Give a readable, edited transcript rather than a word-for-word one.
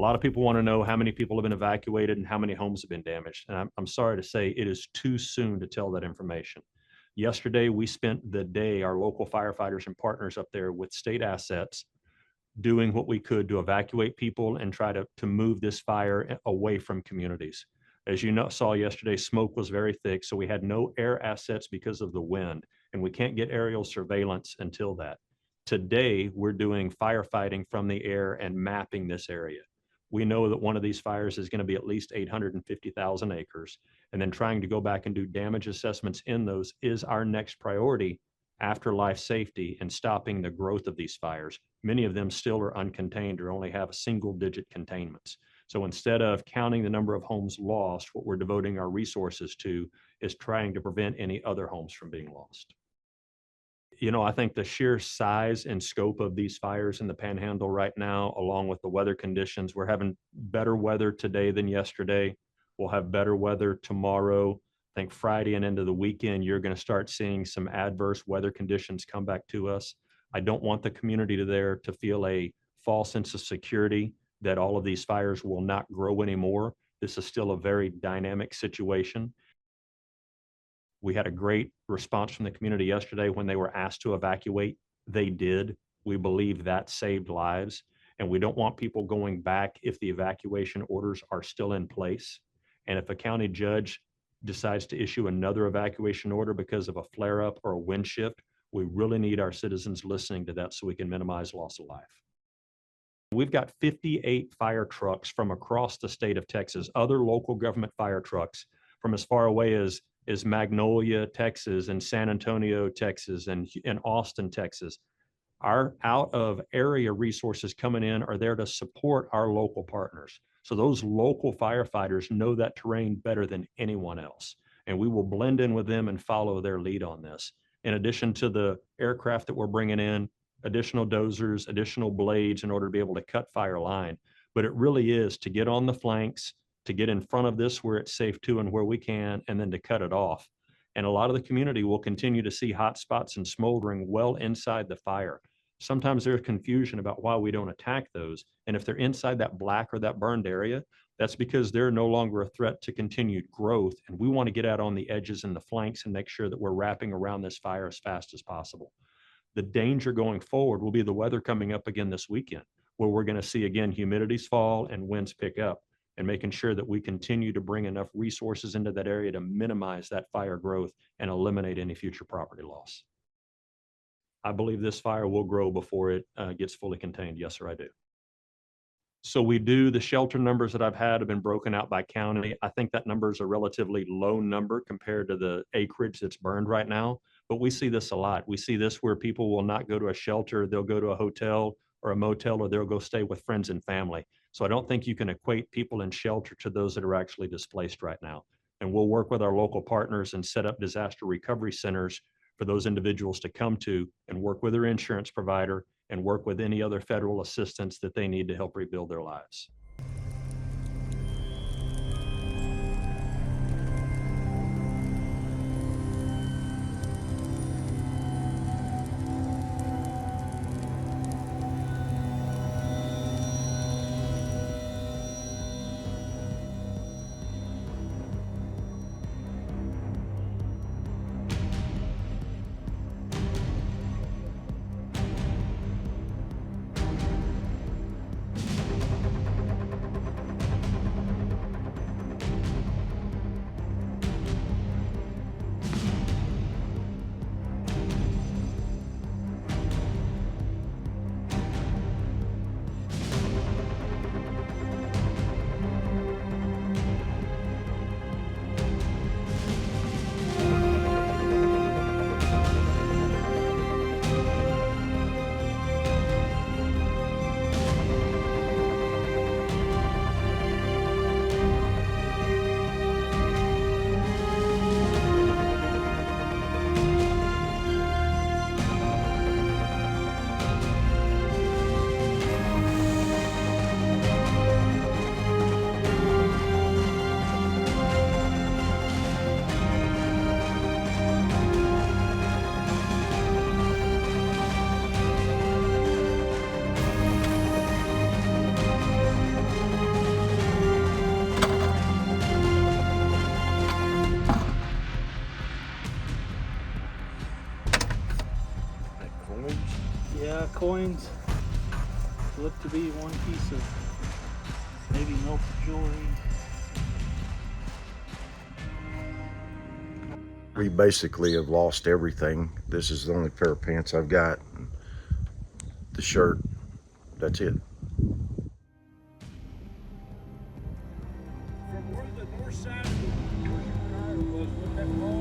lot of people want to know how many people have been evacuated and how many homes have been damaged. And I'm sorry to say it is too soon to tell that information. Yesterday, we spent the day, our local firefighters and partners up there with state assets, doing what we could to evacuate people and try to move this fire away from communities. As you saw yesterday, smoke was very thick, so we had no air assets because of the wind, and we can't get aerial surveillance until that. Today, we're doing firefighting from the air and mapping this area. We know that one of these fires is going to be at least 850,000 acres, and then trying to go back and do damage assessments in those is our next priority after life safety and stopping the growth of these fires. Many of them still are uncontained or only have single-digit containments. So instead of counting the number of homes lost, what we're devoting our resources to is trying to prevent any other homes from being lost. You know, I think the sheer size and scope of these fires in the Panhandle right now, along with the weather conditions, we're having better weather today than yesterday. We'll have better weather tomorrow. I think Friday and into the weekend, you're going to start seeing some adverse weather conditions come back to us. I don't want the community there to feel a false sense of security that all of these fires will not grow anymore. This is still a very dynamic situation. We had a great response from the community yesterday when they were asked to evacuate. They did. We believe that saved lives. And we don't want people going back if the evacuation orders are still in place. And if a county judge decides to issue another evacuation order because of a flare-up or a wind shift, we really need our citizens listening to that so we can minimize loss of life. We've got 58 fire trucks from across the state of Texas, other local government fire trucks from as far away as Magnolia, Texas, and San Antonio, Texas, and Austin, Texas. Our out of area resources coming in are there to support our local partners. So those local firefighters know that terrain better than anyone else. And we will blend in with them and follow their lead on this. In addition to the aircraft that we're bringing in, additional dozers, additional blades in order to be able to cut fire line. But it really is to get on the flanks, to get in front of this where it's safe to and where we can, and then to cut it off. And a lot of the community will continue to see hot spots and smoldering well inside the fire. Sometimes there's confusion about why we don't attack those. And if they're inside that black or that burned area, that's because they're no longer a threat to continued growth. And we want to get out on the edges and the flanks and make sure that we're wrapping around this fire as fast as possible. The danger going forward will be the weather coming up again this weekend, where we're going to see again humidities fall and winds pick up, and making sure that we continue to bring enough resources into that area to minimize that fire growth and eliminate any future property loss. I believe this fire will grow before it gets fully contained. Yes, sir, I do. So the shelter numbers that I've had have been broken out by county. I think that number is a relatively low number compared to the acreage that's burned right now, but we see this a lot. We see this where people will not go to a shelter, they'll go to a hotel or a motel, or they'll go stay with friends and family. So I don't think you can equate people in shelter to those that are actually displaced right now. And we'll work with our local partners and set up disaster recovery centers for those individuals to come to and work with their insurance provider and work with any other federal assistance that they need to help rebuild their lives. coins. Look to be one piece of maybe melted jewelry. We basically have lost everything. This is the only pair of pants I've got. The shirt, that's it. From where the north side of the car was with that wall